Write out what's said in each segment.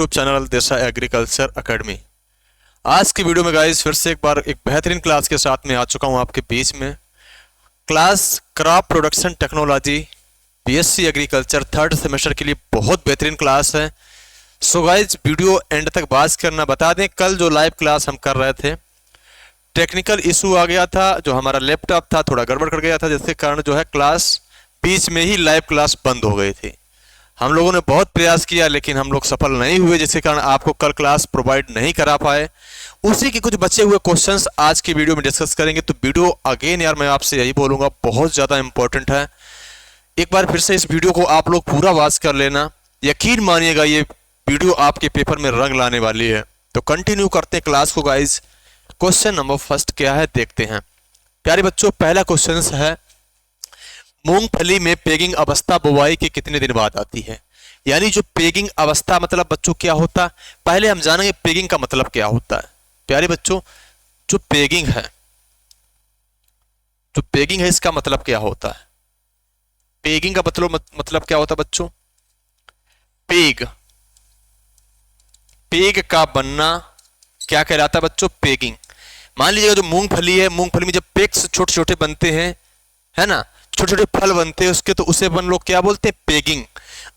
YouTube channel देसा agriculture academy. आज की वीडियो में गाइस फिर से एक बार एक बेहतरीन क्लास के साथ में आ चुका हूं आपके बीच में। Class crop production technology BSc agriculture third semester के लिए बहुत बेहतरीन क्लास है। सो गाइस वीडियो एंड तक बात करना। बता दें कल जो लाइव क्लास हम कर रहे थे टेक्निकल इशू आ गया था, जो हमारा लैपटॉप था थोड़ा गड़बड़ कर गया था, जिसके कारण जो है क्लास बीच में ही लाइव क्लास बंद हो गई थी। हम लोगों ने बहुत प्रयास किया लेकिन हम लोग सफल नहीं हुए, जिसके कारण आपको कल क्लास प्रोवाइड नहीं करा पाए। उसी के कुछ बचे हुए क्वेश्चंस आज की वीडियो में डिस्कस करेंगे। तो वीडियो अगेन यार मैं आपसे यही बोलूंगा बहुत ज़्यादा इंपॉर्टेंट है। एक बार फिर से इस वीडियो को आप लोग पूरा वॉच कर लेना। यकीन मानिएगा ये वीडियो आपके पेपर में रंग लाने वाली है। तो कंटिन्यू करते हैं क्लास को गाइज। क्वेश्चन नंबर फर्स्ट क्या है देखते हैं प्यारे बच्चों। पहला क्वेश्चन है मूंगफली में पेगिंग अवस्था बुवाई के कितने दिन बाद आती है। यानी जो पेगिंग अवस्था मतलब बच्चों क्या होता है, पहले हम जानेंगे पेगिंग का मतलब क्या होता है। प्यारे बच्चों जो पेगिंग है इसका मतलब क्या होता है। पेगिंग का मतलब क्या होता है बच्चों। पेग का बनना क्या कहलाता है बच्चों, पेगिंग। मान लीजिएगा जो मूंगफली है, मूंगफली में जब पेग्स छोटे छोटे बनते हैं, है ना, छोटे छोटे फल बनते हैं उसके, तो उसे अपन लोग क्या बोलते हैं, पेगिंग।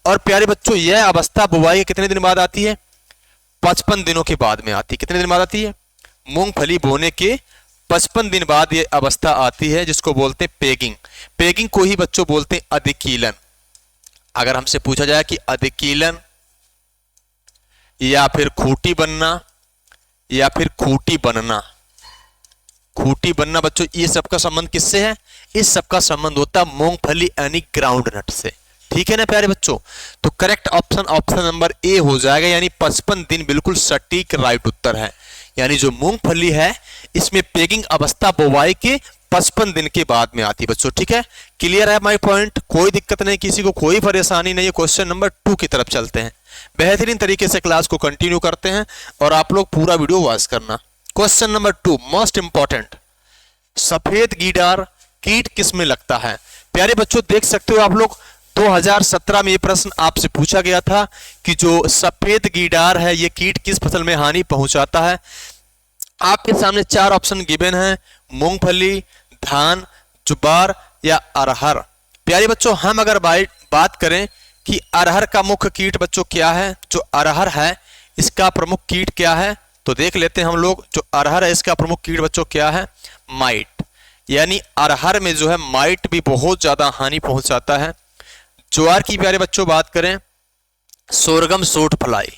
और प्यारे बच्चों यह अवस्था बुवाई के कितने दिन बाद आती है, 55 दिनों के बाद में आती है। कितने दिन बाद आती है, मूंगफली बोने के 55 दिन बाद यह अवस्था आती है, जिसको बोलते हैं पेगिंग। पेगिंग को ही बच्चों बोलते हैं अधिकीलन। अगर हमसे पूछा जाए कि अधिकीलन या फिर खूंटी बनना या फिर खूंटी बनना बच्चों, ये सबका संबंध किससे है, इस सबका संबंध होता है मूंगफली यानी ग्राउंड नट से। ठीक है ना प्यारे बच्चों। तो करेक्ट ऑप्शन नंबर ए हो जाएगा, यानी 55 दिन बिल्कुल सटीक राइट उत्तर है। यानी जो मूंगफली है इसमें पेगिंग अवस्था बुवाई के 55 दिन के बाद में आती है बच्चों। ठीक है, क्लियर है माय पॉइंट, कोई दिक्कत नहीं, किसी को कोई परेशानी नहीं है। क्वेश्चन नंबर 2 की तरफ चलते हैं। बेहतरीन तरीके से क्लास को कंटिन्यू करते हैं और आप लोग पूरा वीडियो वॉच करना। क्वेश्चन नंबर 2 मोस्ट इंपॉर्टेंट, सफेद गीडार कीट किस में लगता है। प्यारे बच्चों देख सकते हो आप लोग 2017 में ये प्रश्न आपसे पूछा गया था कि जो सफेद गीडार है ये कीट किस फसल में हानि पहुंचाता है। आपके सामने 4 ऑप्शन गिवन है, मूंगफली, धान, ज्वार या अरहर। प्यारे बच्चों हम अगर बात करें कि अरहर का मुख्य कीट बच्चों क्या है, जो अरहर है इसका प्रमुख कीट क्या है, तो देख लेते हैं हम लोग। जो अरहर है इसका प्रमुख कीट बच्चों क्या है, माइट। यानी अरहर में जो है माइट भी बहुत ज्यादा हानि पहुंचाता है। ज्वार की प्यारे बच्चों बात करें, सोरगम सूट फ्लाई।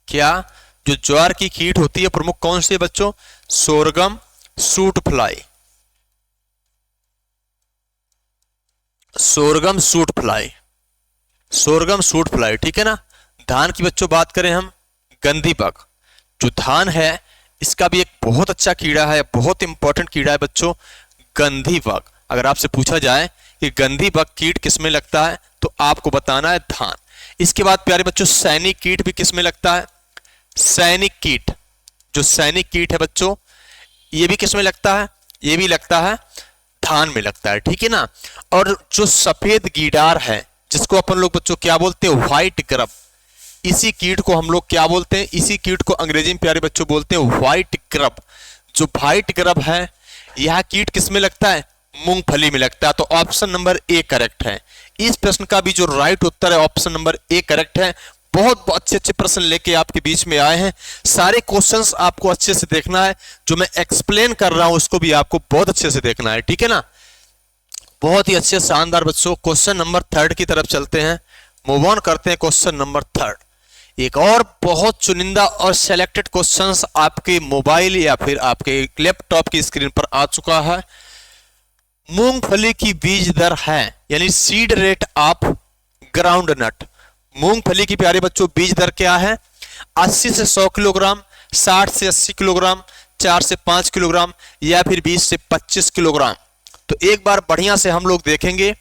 क्या जो ज्वार की कीट होती है प्रमुख कौन सी है बच्चों, sorghum shoot fly. Sorghum shoot fly, ठीक है ना। धान की बच्चों बात करें हम, गंधी बग। जो धान है इसका भी एक बहुत अच्छा कीड़ा है, बहुत इंपॉर्टेंट कीड़ा है बच्चों, गंधी बग। अगर आपसे पूछा जाए कि गंधी बग कीट किस में लगता है तो आपको बताना है धान। इसके बाद प्यारे बच्चों सैनिक कीट भी किस में लगता है, सैनिक कीट। जो सैनिक कीट है बच्चों ये भी किस में लगता है, ये भी लगता है धान में लगता है। ठीक है ना। और जो सफेद गीडार है जिसको अपन लोग बच्चों क्या बोलते हैं, व्हाइट ग्रब, इसी कीट को हम लोग क्या बोलते हैं, इसी कीट को अंग्रेजी में प्यारे बच्चों बोलते हैं व्हाइट ग्रब। जो व्हाइट ग्रब है यह कीट किस में लगता है, मूंगफली में लगता है। तो ऑप्शन नंबर ए करेक्ट है। इस प्रश्न का भी जो राइट उत्तर है ऑप्शन नंबर ए करेक्ट है। बहुत अच्छे अच्छे प्रश्न लेके आपके बीच में आए हैं। सारे क्वेश्चंस आपको अच्छे से देखना है, जो मैं एक्सप्लेन कर रहा हूं उसको भी आपको बहुत अच्छे से देखना है। ठीक है ना, बहुत ही अच्छे शानदार बच्चों। क्वेश्चन नंबर 3 की तरफ चलते हैं, मूव ऑन करते हैं। क्वेश्चन नंबर 3 एक और बहुत चुनिंदा और सेलेक्टेड क्वेश्चंस आपके मोबाइल या फिर आपके लैपटॉप की स्क्रीन पर आ चुका है। मूंगफली की बीज दर है, यानी seed rate of groundnut. मूंगफली की प्यारे बच्चों बीज दर क्या है, 80 से 100 किलोग्राम, 60 से 80 किलोग्राम, 4 से 5 किलोग्राम या फिर 20 से 25 किलोग्राम। तो एक बार बढ़िया से हम लोग देखेंगे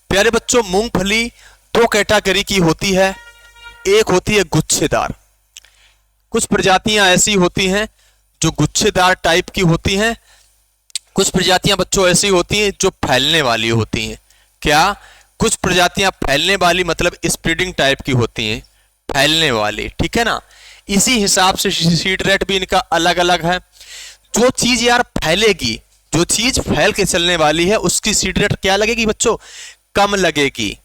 प्यारे बच्चों, मूंगफली 2 कैटेगरी की होती है। एक होती है गुच्छेदार, कुछ प्रजातियां ऐसी होती हैं जो गुच्छेदार टाइप की होती हैं, कुछ प्रजातियां बच्चों ऐसी होती हैं जो फैलने वाली होती हैं। क्या कुछ प्रजातियां फैलने वाली मतलब स्प्रेडिंग टाइप की होती हैं, फैलने वाली, ठीक है ना। इसी हिसाब से सीड रेट भी इनका अलग अलग है। जो चीज यार फैलेगी, जो चीज फैल के चलने वाली है, उसकी सीड रेट क्या लगेगी बच्चों, कम लगेगी।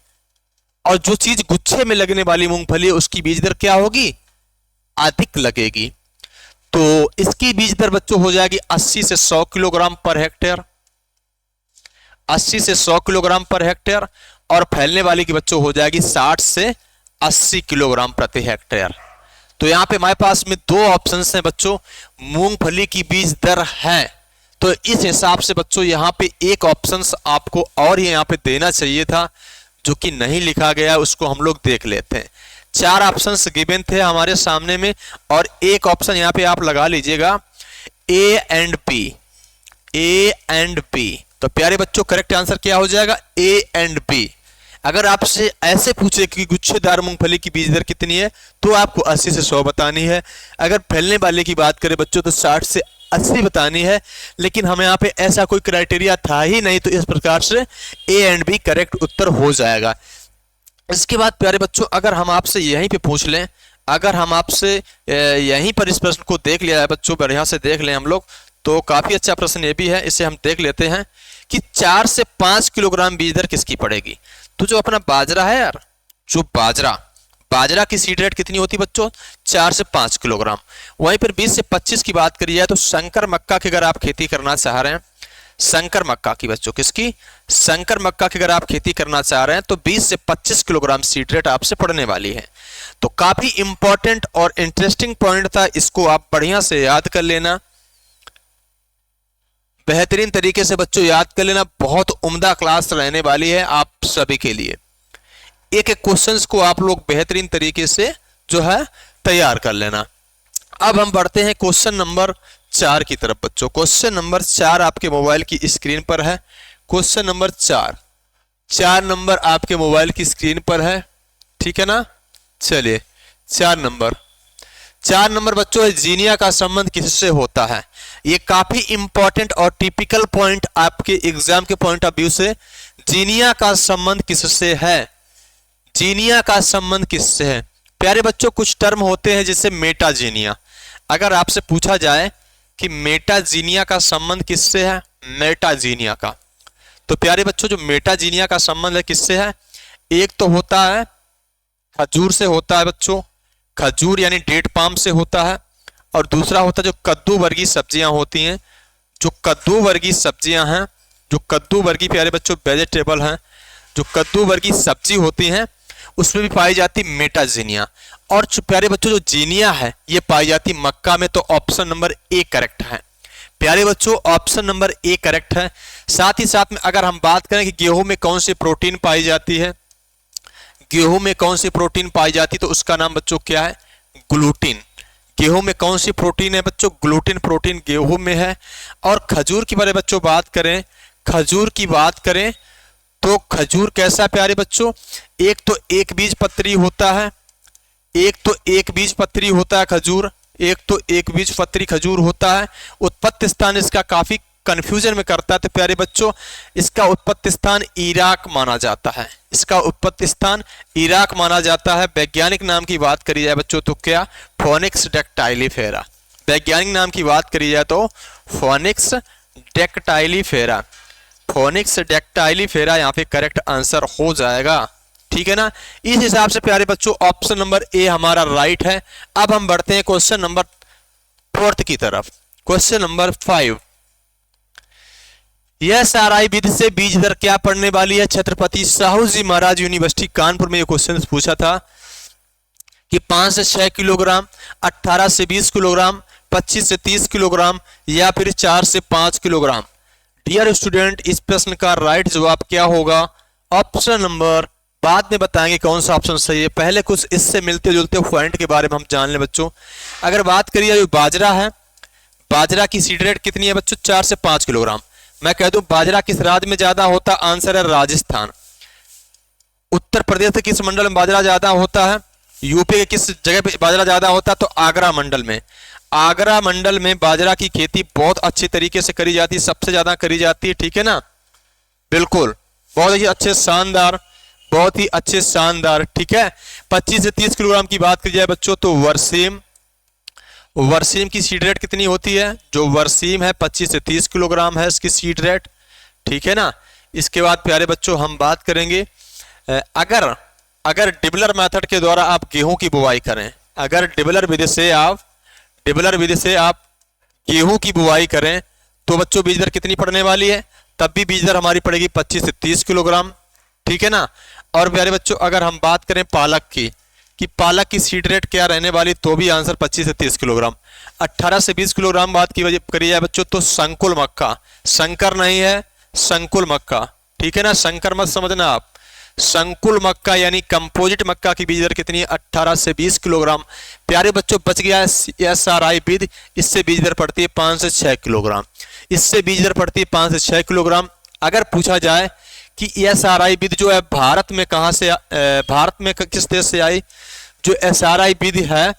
और जो चीज गुच्छे में लगने वाली मूंगफली है, उसकी बीज दर क्या होगी, अधिक लगेगी। तो इसकी बीज दर बच्चों हो जाएगी 80 से 100 किलोग्राम पर हेक्टेयर, 80 से 100 किलोग्राम पर हेक्टेयर। और फैलने वाली की बच्चों हो जाएगी 60 से 80 किलोग्राम प्रति हेक्टेयर। तो यहां पे हमारे पास में दो ऑप्शंस हैं बच्चों, मूंगफली की बीज दर है। तो इस हिसाब से बच्चों यहां पे एक ऑप्शंस आपको और यहां पे देना चाहिए था, जो कि नहीं लिखा गया, उसको हम लोग देख लेते हैं। 4 ऑप्शंस गिवन थे हमारे सामने में, और एक ऑप्शन यहां पे आप लगा लीजिएगा, A and B, A and B. तो प्यारे बच्चों करेक्ट आंसर क्या हो जाएगा, ए एंड बी। अगर आपसे ऐसे पूछे कि गुच्छेदार मूंगफली की बीज दर कितनी है, तो आपको 80 से 100 बतानी है। अगर फैलने वाले की बात करें बच्चों, तो 60 से 80 बतानी है। लेकिन हमें यहाँ पे ऐसा कोई क्राइटेरिया था ही नहीं, तो इस प्रकार से ए एंड बी करेक्ट उत्तर हो जाएगा। इसके बाद प्यारे बच्चों अगर हम आपसे यहीं पे पूछ लें, अगर हम आपसे यहीं पर इस प्रश्न को देख लिया है बच्चों, बढ़िया से देख लें हम लोग, तो काफी अच्छा प्रश्न ये भी है, इसे हम देख लेते हैं कि 4 से 5 किलोग्राम बीज दर किसकी पड़ेगी। तो जो अपना बाजरा है यार, जो बाजरा की सीड रेट कितनी होती है बच्चों, 4 से 5 किलोग्राम। वहीं पर 20 से 25 की बात करी जाए तो शंकर मक्का की अगर आप खेती करना चाह रहे हैं, शंकर मक्का की बच्चों, किसकी, शंकर मक्का की अगर आप खेती करना चाह रहे हैं, तो 20 से 25 किलोग्राम सीड रेट आपसे पड़ने वाली है। तो काफी इंपॉर्टेंट और इंटरेस्टिंग पॉइंट था, इसको आप बढ़िया से याद कर लेना, बेहतरीन तरीके से बच्चों याद कर लेना। बहुत उम्दा क्लास रहने वाली है आप सभी के लिए। एक एक क्वेश्चंस को आप लोग बेहतरीन तरीके से जो है तैयार कर लेना। अब हम बढ़ते हैं क्वेश्चन नंबर 4 की तरफ बच्चों। क्वेश्चन नंबर 4 आपके मोबाइल की स्क्रीन पर है। क्वेश्चन नंबर 4 नंबर आपके मोबाइल की स्क्रीन पर है, ठीक है ना। चलिए 4 नंबर बच्चों है, जीनिया का संबंध किससे होता है। ये काफी इंपॉर्टेंट और टिपिकल पॉइंट आपके एग्जाम के पॉइंट ऑफ व्यू से, जीनिया का संबंध किससे है, जीनिया का संबंध किससे है। प्यारे बच्चों कुछ टर्म होते हैं जैसे मेटाजीनिया। अगर आपसे पूछा जाए कि मेटाजीनिया का संबंध किससे है, मेटाजीनिया का, तो प्यारे बच्चों जो मेटाजीनिया का संबंध है किससे है, एक तो होता है खजूर से होता है बच्चों, खजूर यानी डेट पाम से होता है। और दूसरा होता है जो कद्दू वर्गीय सब्जियां होती हैं, जो कद्दू वर्गीय सब्जियां हैं, जो कद्दू वर्गीय प्यारे बच्चों वेजिटेबल हैं, जो कद्दू वर्गीय सब्जी होती हैं, उसमें भी पाई जाती मेटाजीनिया। और प्यारे बच्चों जो जीनिया है ये पाई जाती मक्का में। तो ऑप्शन नंबर ए करेक्ट है प्यारे बच्चों, ऑप्शन नंबर ए करेक्ट है। साथ ही साथ में अगर हम बात करें कि गेहूं में कौन सी प्रोटीन पाई जाती है, गेहूं में कौन सी प्रोटीन पाई जाती है, तो उसका नाम बच्चों क्या है, ग्लूटीन। गेहूं में कौन सी प्रोटीन है बच्चों, ग्लूटीन प्रोटीन गेहूं में है। और खजूर की बारे बच्चों बात करें, खजूर की बात करें तो खजूर कैसा प्यारे बच्चों, एक तो एक बीज पत्री होता है, एक तो एक बीज पत्री होता है खजूर, एक तो एक बीज पत्री खजूर होता है। उत्पत्ति स्थान इसका काफी कंफ्यूजन में करता है, तो प्यारे बच्चों इसका उत्पत्ति स्थान इराक माना जाता है, इसका उत्पत्ति स्थान इराक माना जाता है। वैज्ञानिक नाम की बात करी जाए बच्चों तो क्या, फोनिक्स डेक्टाइलिफेरा। वैज्ञानिक नाम की बात करी जाए तो फोनिक्स डेक्टाइलिफेरा, फोनिक्स डेक्टाइलिफेरा यहाँ पे करेक्ट आंसर हो जाएगा, ठीक है ना। इस हिसाब से प्यारे बच्चों ऑप्शन नंबर ए हमारा राइट है। अब हम बढ़ते हैं क्वेश्चन नंबर 4 की तरफ। क्वेश्चन नंबर 5, यह साराई विधि से बीज दर क्या पड़ने वाली है। छत्रपति साहू जी महाराज यूनिवर्सिटी कानपुर में ये क्वेश्चन पूछा था कि 5 से 6 किलोग्राम, 18 से 20 किलोग्राम, 25 से 30 किलोग्राम या फिर 4 से 5 किलोग्राम। डियर स्टूडेंट इस प्रश्न का राइट जवाब क्या होगा, ऑप्शन नंबर, बाद में बताएंगे कौन सा ऑप्शन सही है, पहले कुछ इससे मिलते जुलते पॉइंट के बारे में हम जान लें बच्चों। अगर बात करिए जो बाजरा है, बाजरा की सीड रेट कितनी है बच्चों, 4 से 5 किलोग्राम। मैं कह दूं बाजरा किस राज्य में ज्यादा होता, आंसर है राजस्थान। उत्तर प्रदेश के किस मंडल में बाजरा ज्यादा होता है, यूपी के किस जगह पे बाजरा ज्यादा होता है, तो आगरा मंडल में। आगरा मंडल में बाजरा की खेती बहुत अच्छी तरीके से करी जाती है, सबसे ज्यादा करी जाती है, ठीक है ना, बिल्कुल बहुत ही अच्छे शानदार बहुत ही अच्छे शानदार। ठीक है, 25 से 30 किलोग्राम की बात की जाए बच्चों तो वर्सीम, वर्सीम की सीड रेट कितनी होती है? जो वर्सीम है 25 से 30 किलोग्राम है इसकी सीड रेट। ठीक है ना। इसके बाद प्यारे बच्चों हम बात करेंगे अगर अगर डिबलर मेथड के द्वारा आप गेहूं की बुवाई करें, अगर डिबलर विधि से आप गेहूं की बुवाई करें तो बच्चों बीज दर कितनी पड़ने वाली है? तब भी बीज दर हमारी पड़ेगी 25 से 30 किलोग्राम। ठीक है ना। और प्यारे बच्चों अगर हम बात करें पालक की कि पालक की सीड रेट क्या रहने वाली, तो भी आंसर 25 से 30 किलोग्राम। 18 से 20 किलोग्राम बात की वजह करी जाए बच्चों तो संकुल मक्का, संकर नहीं है, संकुल मक्का। ठीक है ना, संकर मत समझना आप। संकुल मक्का यानी कंपोजिट मक्का की बीज दर कितनी है? 18 से 20 किलोग्राम। प्यारे बच्चों बच गया SRI विधि, इससे बीज दर पड़ती है 5 से 6 किलोग्राम। इससे बीज दर पड़ती है 5 से 6 किलोग्राम। अगर पूछा जाए कि SRI विधि जो है भारत में कहां से, भारत में किस देश से आई? जो SRI विधि है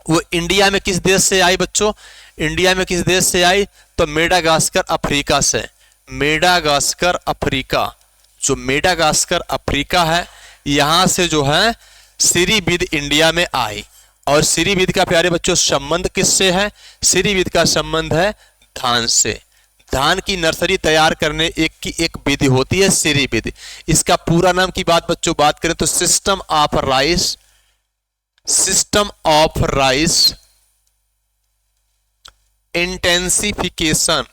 वो इंडिया में किस देश से आई बच्चों? इंडिया में किस देश से आई? तो मेडागास्कर अफ्रीका से। मेडागास्कर अफ्रीका, जो मेडागास्कर अफ्रीका है यहां से जो है सीरी विधि इंडिया में आई। और सीरी विधि का प्यारे बच्चों संबंध किससे है? सीरी विधि का संबंध है धान से। धान की नर्सरी तैयार करने की एक विधि होती है सीरी विधि। इसका पूरा नाम की बात करें तो सिस्टम ऑफ राइस इंटेंसिफिकेशन।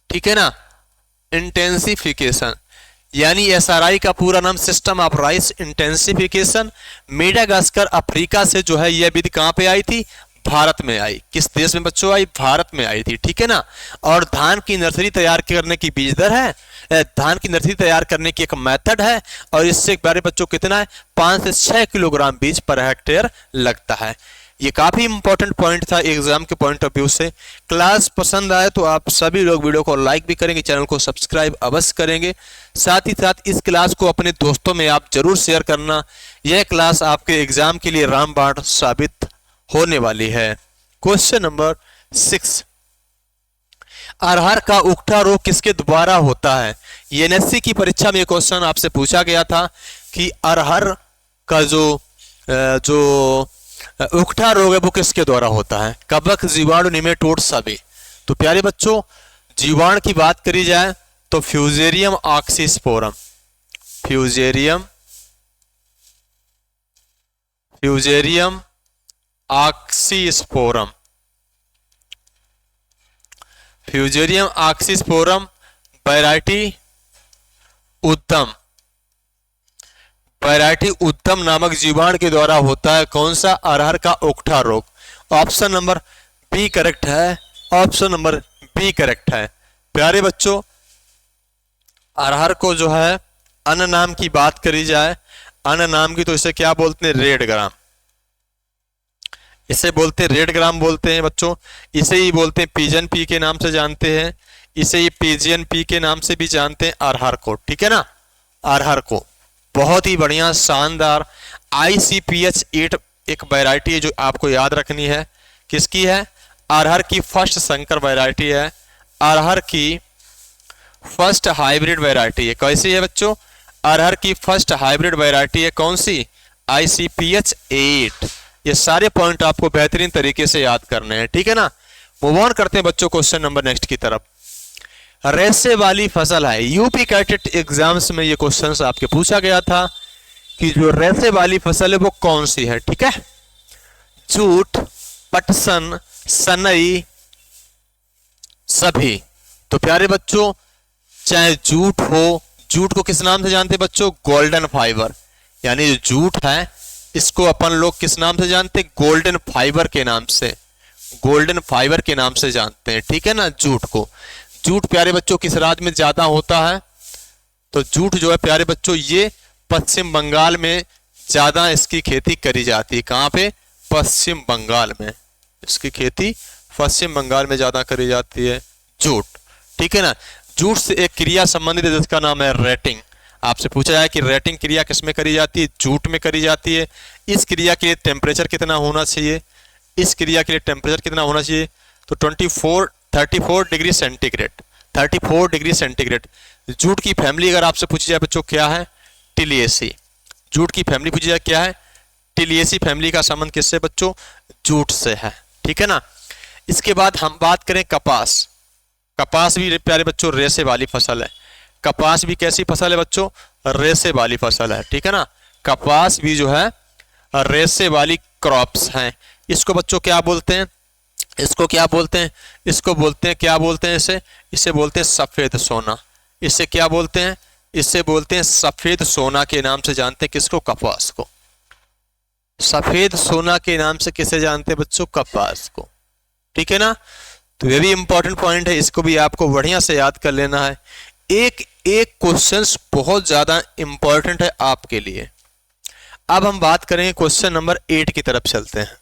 ठीक है ना, इंटेंसिफिकेशन यानी SRI का पूरा नाम system of rice intensification. Madagascar Africa से जो है यह विधि कहां पे आई थी? भारत में आई। किस देश में बच्चों आई? भारत में आई थी। ठीक है ना। और धान की नर्सरी तैयार करने की बीज दर है, धान की नर्सरी तैयार करने की एक मेथड है। और इससे प्यारे बच्चों कितना है? 5 से 6 किलोग्राम बीज पर हेक्टेयर लगता है। ये काफी इंपॉर्टेंट पॉइंट था एग्जाम के पॉइंट ऑफ व्यू से। क्लास पसंद आए तो आप सभी लोग वीडियो को लाइक भी करेंगे, चैनल को सब्सक्राइब अवश्य करेंगे। साथ ही साथ इस क्लास को अपने दोस्तों में आप जरूर शेयर करना। यह क्लास आपके एग्जाम के लिए रामबाण साबित होने वाली है। क्वेश्चन नंबर 6, अरहर का उकठा रोग किसके द्वारा होता है? NSC की परीक्षा में क्वेश्चन आपसे पूछा गया था कि अरहर का जो उकठा रोग है वो किसके द्वारा होता है? कवक, जीवाणु, निमेटोड, सभी। तो प्यारे बच्चों जीवाणु की बात करी जाए तो fusarium oxysporum, fusarium oxysporum, fusarium oxysporum variety उद्यम नामक जीवाणु के द्वारा होता है। कौन सा? अरहर का उकठा रोग। ऑप्शन नंबर बी करेक्ट है, ऑप्शन नंबर बी करेक्ट है। प्यारे बच्चों अरहर को जो है अन्य नाम की बात करी जाए, अन्य नाम की, तो इसे क्या बोलते हैं? रेड ग्राम। इसे बोलते हैं रेड ग्राम बोलते हैं बच्चों। इसे ही बोलते हैं पिजन पी के नाम से जानते हैं, इसे ही पिजियन पी के नाम से भी जानते हैं अरहर को। ठीक है ना, अरहर को। बहुत ही बढ़िया शानदार। ICPH 8 एक वैरायटी है जो आपको याद रखनी है। किसकी है? अरहर की फर्स्ट संकर वैरायटी है, अरहर की फर्स्ट हाइब्रिड वैरायटी है। कैसी है बच्चों? अरहर की फर्स्ट हाइब्रिड वैरायटी है। कौन सी? ICPH 8। ये सारे पॉइंट आपको बेहतरीन तरीके से याद करने हैं। ठीक है ना। मूव ऑन करते हैं बच्चों क्वेश्चन नंबर नेक्स्ट की तरफ। रेसे वाली फसल है, यूपी कैडेट एग्जाम्स में ये क्वेश्चन आपके पूछा गया था कि जो रेसे वाली फसल है वो कौन सी है। ठीक है, जूट, पटसन, सनई, सभी। तो प्यारे बच्चों चाहे जूट हो, जूट को किस नाम से जानते हैं बच्चों? Golden fibre. यानी जो जूट है इसको अपन लोग किस नाम से जानते हैं? गोल्डन फाइबर के नाम से, गोल्डन फाइबर के नाम से जानते हैं। ठीक है ना। जूट को, जूट प्यारे बच्चों किस राज्य में ज्यादा होता है? तो जूट जो है प्यारे बच्चों ये पश्चिम बंगाल में ज्यादा इसकी खेती करी जाती है। कहां पे? पश्चिम बंगाल में। इसकी खेती पश्चिम बंगाल में ज्यादा करी जाती है जूट। ठीक है ना। जूट से एक क्रिया संबंधित है जिसका नाम है रेटिंग। आपसे पूछा जाए कि रेटिंग क्रिया किसमें करी जाती है? जूट में करी जाती है। इस क्रिया के लिए टेम्परेचर कितना होना चाहिए? इस क्रिया के लिए टेम्परेचर कितना होना चाहिए? तो 34 degree centigrade. 34 degree centigrade. Jute की फैमिली अगर आपसे पूछी जाए बच्चों क्या है, टिलियेसी। जूट की फैमिली पूछी जाए क्या है, टिलियेसी फैमिली का संबंध किससे बच्चों, जूट से है, ठीक है ना। इसके बाद हम बात करें कपास। कपास भी प्यारे बच्चों रेशे वाली फसल है। कपास भी कैसी फसल है बच्चों, रेशे वाली फसल है, ठीक है ना। कपास भी जो है रेशे वाली क्रॉप्स हैं। इसको बच्चों क्या बोलते हैं, इसको क्या बोलते हैं, इसको बोलते हैं, क्या बोलते हैं इसे, इसे बोलते हैं सफेद सोना। इसे क्या बोलते हैं, इसे बोलते हैं सफेद सोना के नाम से जानते हैं किसको, कपास को। सफेद सोना के नाम से किसे जानते हैं बच्चों, कपास को, ठीक है ना। तो ये भी इंपॉर्टेंट पॉइंट है, इसको भी आपको बढ़िया से याद कर लेना है। एक एक क्वेश्चंस बहुत ज्यादा इंपॉर्टेंट है आपके लिए। अब हम बात करेंगे क्वेश्चन नंबर 8 की तरफ चलते हैं।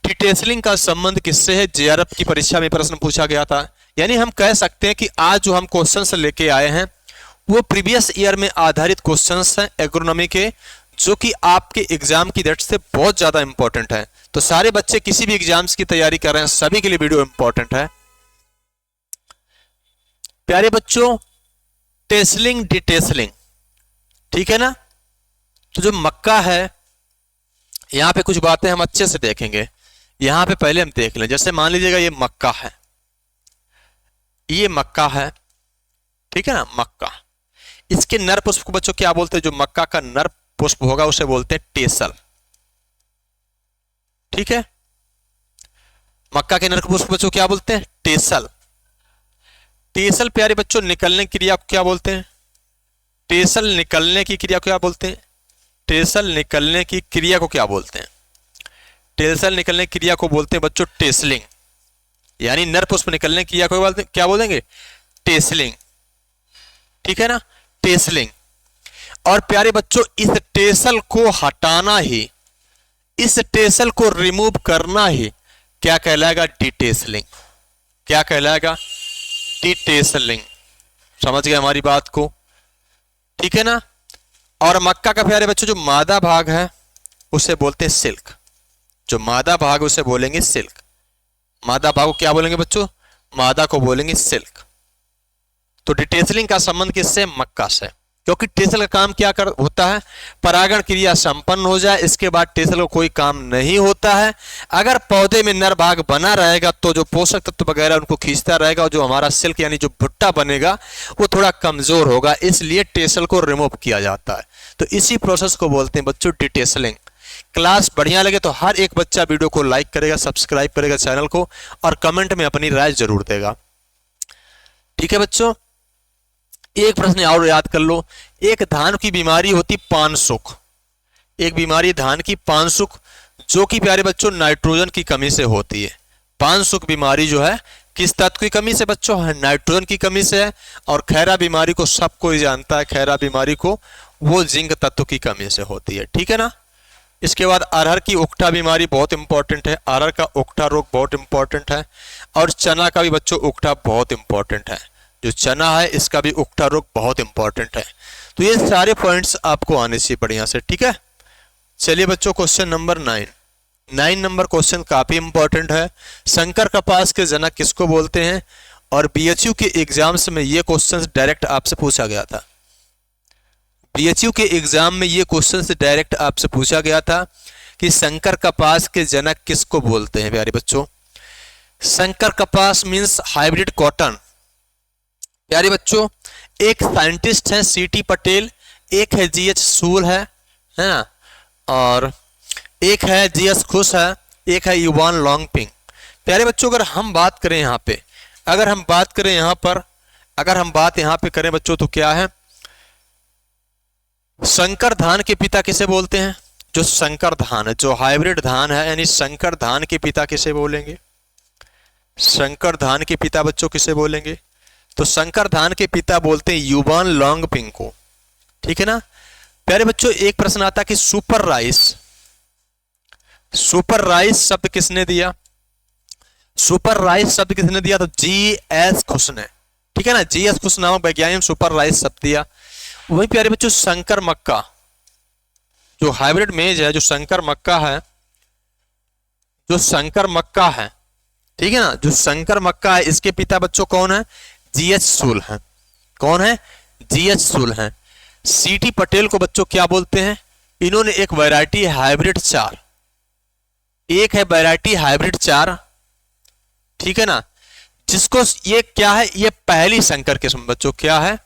डिटेसलिंग का संबंध किससे है, जेआरएफ की परीक्षा में प्रश्न पूछा गया था। यानी हम कह सकते हैं कि आज जो हम क्वेश्चंस लेके आए हैं वो प्रीवियस ईयर में आधारित क्वेश्चंस हैं एग्रोनॉमी के, जो कि आपके एग्जाम की डेट से बहुत ज्यादा इंपॉर्टेंट है। तो सारे बच्चे किसी भी एग्जाम्स की तैयारी कर रहे हैं सभी के लिए वीडियो इंपॉर्टेंट है। प्यारे बच्चों, टेसलिंग डिटेसलिंग, ठीक है ना। तो जो मक्का है, यहां पे कुछ बातें हम अच्छे से देखेंगे। यहां पे पहले हम देख लें, जैसे मान लीजिएगा ये मक्का है, ये मक्का है, ठीक है ना, मक्का। इसके नर पुष्प को बच्चों क्या बोलते हैं, जो मक्का का नर पुष्प होगा उसे बोलते हैं टेसल, ठीक है। मक्का के नर पुष्प बच्चों क्या बोलते हैं, टेसल। टेसल प्यारे बच्चों निकलने की क्रिया को क्या बोलते हैं, टेसल निकलने की क्रिया को क्या बोलते हैं, टेसल निकलने की क्रिया को क्या बोलते हैं, टेसल निकलने की क्रिया को बोलते हैं बच्चों टेसलिंग। यानी नर पुष्प निकलने की क्रिया को बोलते हैं, क्या बोलेंगे, टेसलिंग, ठीक है ना, टेसलिंग। और प्यारे बच्चों इस टेसल को हटाना ही, इस टेसल को रिमूव करना ही क्या कहलाएगा, डिटेसलिंग। क्या कहलाएगा, डिटेसलिंग। समझ गए हमारी बात को, ठीक है ना। और मक्का का प्यारे बच्चों जो मादा भाग है उसे बोलते हैं सिल्क। जो मादा भाग उसे बोलेंगे सिल्क। मादा भाग को क्या बोलेंगे बच्चों, मादा को बोलेंगे सिल्क। तो डिटेसलिंग का संबंध किससे, मक्का से। क्योंकि टेसल का काम क्या होता है, परागण क्रिया संपन्न हो जाए, इसके बाद टेसल को कोई काम नहीं होता है। अगर पौधे में नर भाग बना रहेगा तो जो पोषक तत्व वगैरह उनको खींचता रहेगा, और जो हमारा सिल्क यानी जो भुट्टा बनेगा वो थोड़ा कमजोर होगा, इसलिए टेसल को रिमूव किया जाता है। तो इसी प्रोसेस को बोलते हैं बच्चों डिटेसलिंग। क्लास बढ़िया लगे तो हर एक बच्चा वीडियो को लाइक करेगा, सब्सक्राइब करेगा चैनल को, और कमेंट में अपनी राय जरूर देगा, ठीक है बच्चों। एक प्रश्न और याद कर लो, एक धान की बीमारी होती पानसुख। एक बीमारी धान की पानसुख, जो कि प्यारे बच्चों नाइट्रोजन की कमी से होती है। पानसुख बीमारी जो है किस तत्व की कमी से बच्चों, नाइट्रोजन की कमी से है। और खैरा बीमारी को सब कोई जानता है, खैरा बीमारी को वो जिंक तत्व की कमी से होती है, ठीक है ना। इसके बाद अरहर की उकठा बीमारी बहुत इंपॉर्टेंट है, अरहर का उकठा रोग बहुत इंपॉर्टेंट है। और चना का भी बच्चों उकठा बहुत इंपॉर्टेंट है, जो चना है इसका भी उकठा रोग बहुत इंपॉर्टेंट है। तो ये सारे पॉइंट्स आपको आने चाहिए बढ़िया से, ठीक है। चलिए बच्चों क्वेश्चन नंबर 9 नंबर क्वेश्चन काफी इंपॉर्टेंट है। शंकर कपास के जनक किसको बोलते हैं, और बीएचयू के एग्जाम्स में ये क्वेश्चन डायरेक्ट आपसे पूछा गया था। बीएचयू के एग्जाम में ये क्वेश्चन डायरेक्ट आपसे पूछा गया था कि शंकर कपास के जनक किसको बोलते हैं प्यारे बच्चों। शंकर कपास मींस हाइब्रिड कॉटन। प्यारे बच्चों एक साइंटिस्ट है सीटी पटेल, एक है जीएच सूल है ना, और एक है जीएस खुश है, एक है युवान लॉन्गपिंग। प्यारे बच्चों अगर हम बात करें यहाँ पे, अगर हम बात करें यहाँ पर, अगर हम बात यहाँ पे करें बच्चों तो क्या है, संकर धान के पिता किसे बोलते हैं, जो संकर धान है, जो हाइब्रिड धान है, यानी संकर धान के पिता किसे बोलेंगे, संकर धान के पिता बच्चों किसे बोलेंगे, तो संकर धान के पिता बोलते हैं युवान लॉन्गपिंग को, ठीक है ना। प्यारे बच्चों एक प्रश्न आता है कि सुपर राइस, सुपर राइस शब्द किसने दिया, सुपर राइस शब्द किसने दिया, तो जीएस खुश ने, ठीक है ना। जीएस खुश नामक वैज्ञानिक सुपर राइस शब्द दिया। वही प्यारे बच्चों संकर मक्का, जो हाइब्रिड मेज है, जो संकर मक्का है, जो संकर मक्का है, ठीक है ना। जो शंकर मक्का है इसके पिता बच्चों कौन है? जीएच सूल है। कौन है? जीएच सूल है। सीटी पटेल को बच्चों क्या बोलते हैं? इन्होंने एक वैरायटी हाइब्रिड 4, एक है वैरायटी हाइब्रिड 4, ठीक है ना, जिसको ये क्या है? ये पहली संकर किस्म बच्चों। क्या है?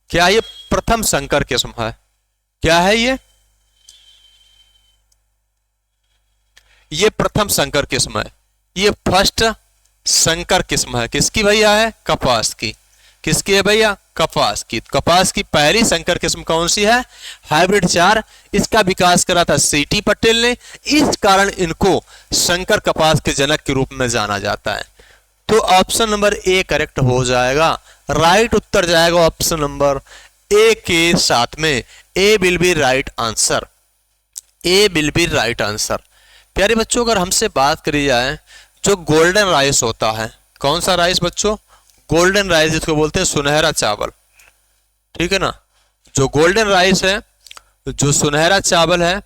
क्या ये प्रथम संकर किस्म है? क्या है ये? ये प्रथम संकर किस्म है। ये फर्स्ट संकर किस्म है। किसकी भैया है? कपास की। किसकी है भैया? कपास की। कपास की पहली संकर किस्म कौन सी है? हाइब्रिड 4। इसका विकास करा था सीटी पटेल ने, इस कारण इनको संकर कपास के जनक के रूप में जाना जाता है। तो ऑप्शन नंबर ए करेक्ट हो जाएगा। राइट उत्तर जाएगा ऑप्शन नंबर ए के साथ में। A will be right answer. A will be right answer. प्यारे बच्चों, अगर हमसे बात करी जाए जो गोल्डन राइस होता है, कौन सा राइस बच्चों? गोल्डन राइस, जिसको बोलते हैं सुनहरा चावल, ठीक है ना। जो गोल्डन राइस है, जो सुनहरा चावल है,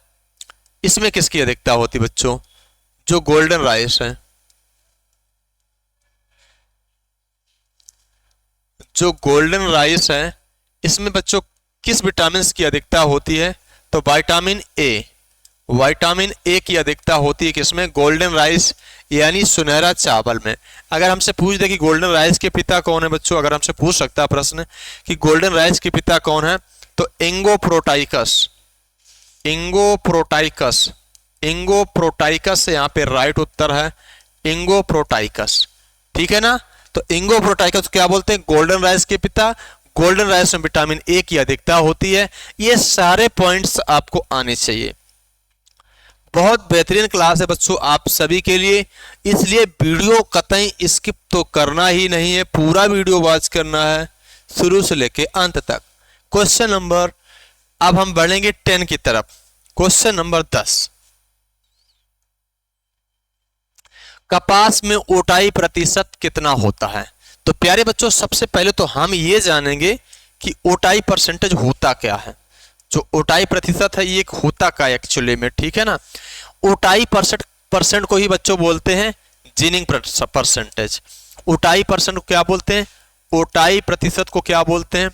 इसमें किसकी अधिकता होती बच्चों? जो गोल्डन राइस है, जो गोल्डन राइस है, इसमें बच्चों किस विटामिन की अधिकता होती है? तो विटामिन ए। विटामिन ए की अधिकता होती है किसमें? गोल्डन राइस यानी सुनहरा चावल में। अगर हमसे पूछ दे कि गोल्डन राइस के पिता कौन है बच्चों, अगर हमसे पूछ सकता है प्रश्न कि गोल्डन राइस के पिता कौन है, तो इंगोप्रोटाइकस। इंगोप्रोटाइकस, इंगोप्रोटाइकस यहाँ पे राइट उत्तर है। इंगोप्रोटाइकस, ठीक है ना। तो इंगोप्रोटाइकस क्या बोलते हैं? गोल्डन राइस के पिता। गोल्डन राइस में विटामिन ए की अधिकता होती है। ये सारे पॉइंट्स आपको आने चाहिए। बहुत बेहतरीन क्लास है बच्चों आप सभी के लिए, इसलिए वीडियो कतई स्किप तो करना ही नहीं है, पूरा वीडियो वॉच करना है शुरू से लेके अंत तक। क्वेश्चन नंबर, अब हम बढ़ेंगे 10 की तरफ। क्वेश्चन नंबर 10, कपास में ओटाई प्रतिशत कितना होता है? तो प्यारे बच्चों, सबसे पहले तो हम ये जानेंगे कि ओटाई परसेंटेज होता क्या है। जो ओटाई प्रतिशत है ये होता क्या एक्चुअली में, ठीक है ना। ओटाई परसेंट को ही बच्चों बोलते हैं जिनिंग परसेंटेज। ओटाई परसेंट को क्या बोलते हैं? ओटाई प्रतिशत को क्या बोलते हैं?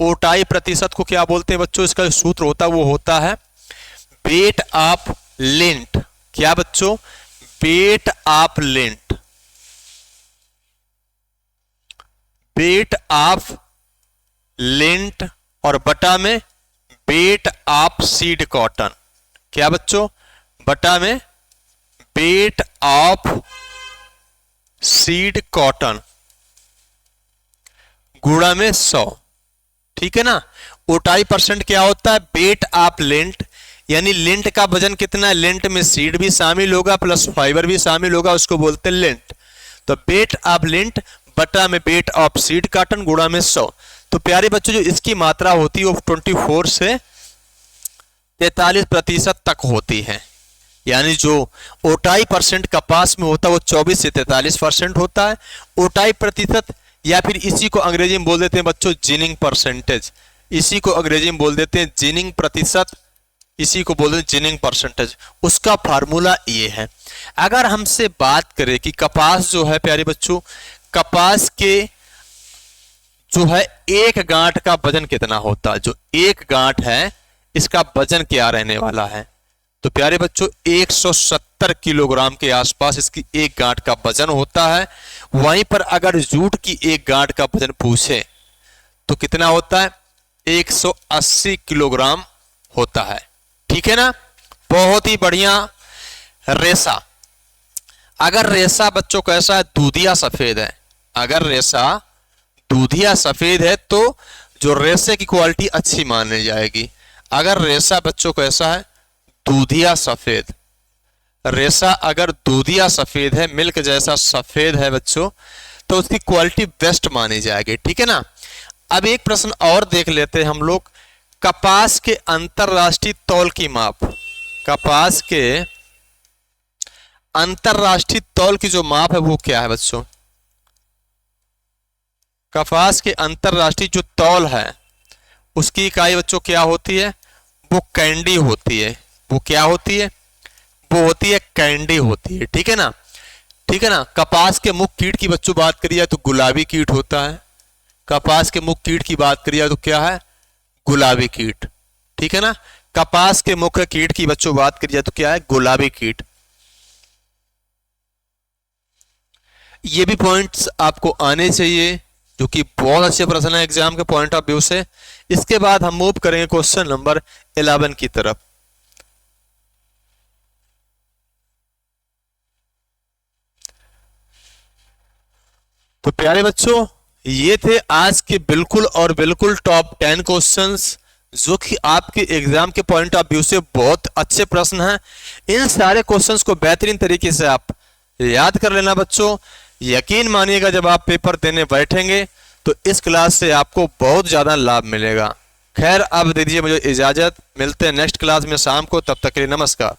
ओटाई प्रतिशत को क्या बोलते हैं बच्चों? इसका जो सूत्र होता है वो होता है वेट ऑफ लिंट। क्या बच्चों? Weight of lint. Weight of lint और बटा में वेट ऑफ सीड कॉटन। क्या बच्चों? बटा में वेट ऑफ सीड कॉटन गुणा में 100, ठीक है ना। ओटाई परसेंट क्या होता है? वेट ऑफ लिंट, यानी लिंट का वजन कितना है? लिंट में सीड भी शामिल होगा प्लस फाइबर भी शामिल होगा, उसको बोलते हैं लिंट। तो वेट ऑफ लिंट बटा में वेट ऑफ सीड कॉटन गुणा में 100। तो प्यारे बच्चों, जो इसकी मात्रा होती है वो 24 से 43% तक होती है। यानी जो ओटाई परसेंट कपास में होता है वो 24 से 43% होता है। ओटाई प्रतिशत, या फिर इसी को अंग्रेजी में बोल देते हैं बच्चों जिनिंग परसेंटेज। इसी को अंग्रेजी में बोल देते हैं जिनिंग प्रतिशत, इसी को बोलते हैं जिनिंग परसेंटेज। उसका फार्मूला ये है। अगर हमसे बात करें कि कपास जो है प्यारे बच्चों, कपास के जो है एक गांठ का वजन कितना होता है? जो एक गांठ है इसका वजन क्या रहने वाला है? तो प्यारे बच्चों 170 किलोग्राम के आसपास इसकी एक गांठ का वजन होता है। वहीं पर अगर जूट की एक गांठ का वजन पूछे तो कितना होता है? 180 किलोग्राम होता है, ठीक है ना। बहुत ही बढ़िया। रेशा, अगर रेशा बच्चों कैसा है? दूधिया सफेद है। अगर रेशा दूधिया सफेद है तो जो रेशे की क्वालिटी अच्छी मानी जाएगी। अगर रेशा बच्चों कैसा है? दूधिया सफेद। रेशा अगर दूधिया सफेद है, मिल्क जैसा सफेद है बच्चों, तो उसकी क्वालिटी बेस्ट मानी जाएगी, ठीक है ना। अब एक प्रश्न और देख लेते हैं हम लोग। कपास के अंतरराष्ट्रीय तौल की माप। कपास के अंतरराष्ट्रीय तौल की जो माप है वो क्या है बच्चों? कपास के अंतरराष्ट्रीय जो तौल है उसकी इकाई बच्चों क्या होती है? वो कैंडी होती है। वो क्या होती है? वो होती है कैंडी होती है, ठीक है ना। ठीक है ना। कपास के मुख कीट की बच्चों बात करिए तो गुलाबी कीट होता है। कपास के मुख कीट की बात करिए तो क्या है, गुलाबी कीट। ठीक है ना, कपास के मुख्य कीट की बच्चों बात करिए तो क्या है, गुलाबी कीट। ये भी पॉइंट्स आपको आने चाहिए, जो कि बहुत अच्छे प्रश्न है एग्जाम के पॉइंट ऑफ व्यू से। इसके बाद हम मूव करेंगे क्वेश्चन नंबर 11 की तरफ। तो प्यारे बच्चों, ये थे आज के बिल्कुल और बिल्कुल टॉप 10 क्वेश्चंस, जो कि आपके एग्जाम के पॉइंट ऑफ व्यू से बहुत अच्छे प्रश्न हैं। इन सारे क्वेश्चंस को बेहतरीन तरीके से आप याद कर लेना बच्चों। यकीन मानिएगा, जब आप पेपर देने बैठेंगे तो इस क्लास से आपको बहुत ज्यादा लाभ मिलेगा। खैर, अब दे दीजिए मुझे इजाजत, मिलते हैं नेक्स्ट क्लास में शाम को, तब तक के लिए नमस्कार।